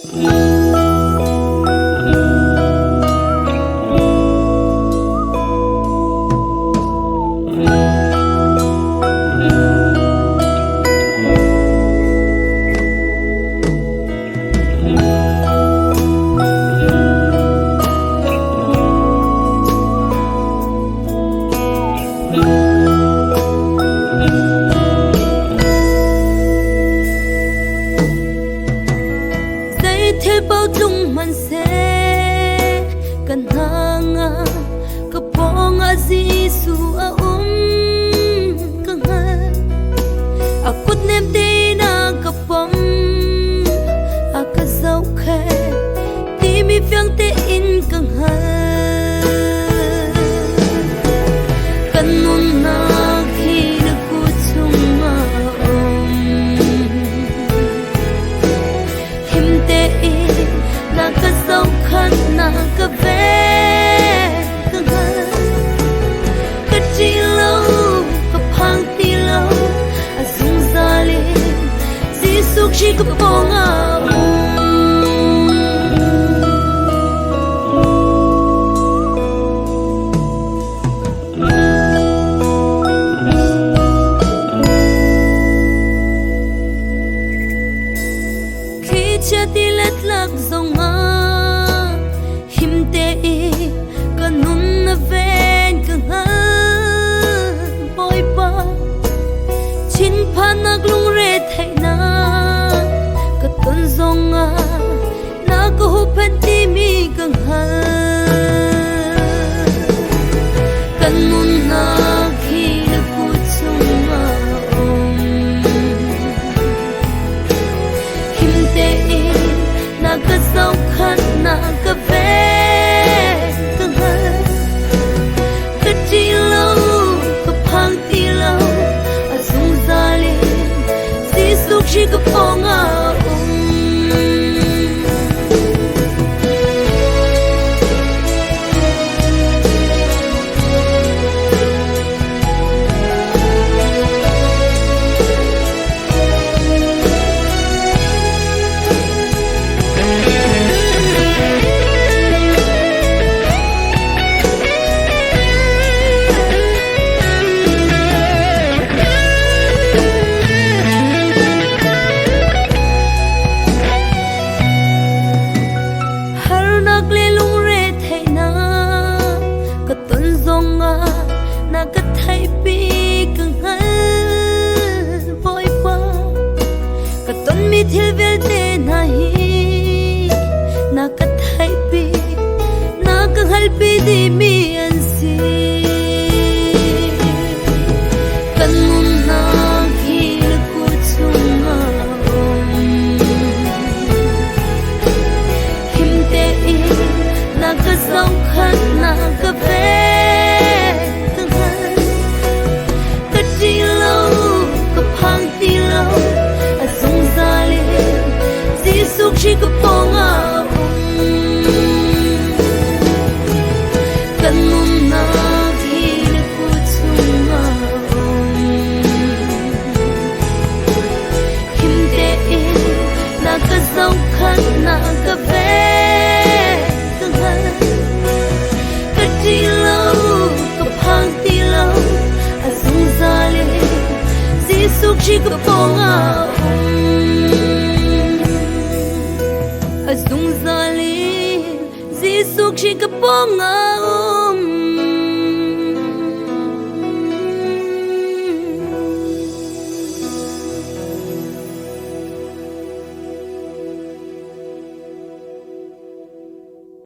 Theo bao dung man se kan hanga kaponga Giêsu a kanga akut nem te na kapom akazau khe ti mi fyang te in kanga kanun na khi na ku chunga him te na ka sau khan na ka ve ka nga ka chi lo ka phang ti lo a sung za le Giêsu chi ka ponga khi cha ti let lak zonga kanun na ven kanga boy pa chin phanak lung re thaina katon zonga na ko phati mi kanga kanun na khi na ku chunga him te na ka sau khan na ka ve She could fall out. Na ka thai pi kang hal boy pa ka ton mi thil vel te na hi na ka thai pi na ka hal pi di mi an si kan mun na khi ku chunga him te na ka sau khan na ka ve She could fall out. Kanun na khi na ku chunga him te na ka sau khan na ka ve kanga ka ti lo ka phang ti lo a sung za le Giêsu she could fall out. Asung zalim Giêsu chi ka ponga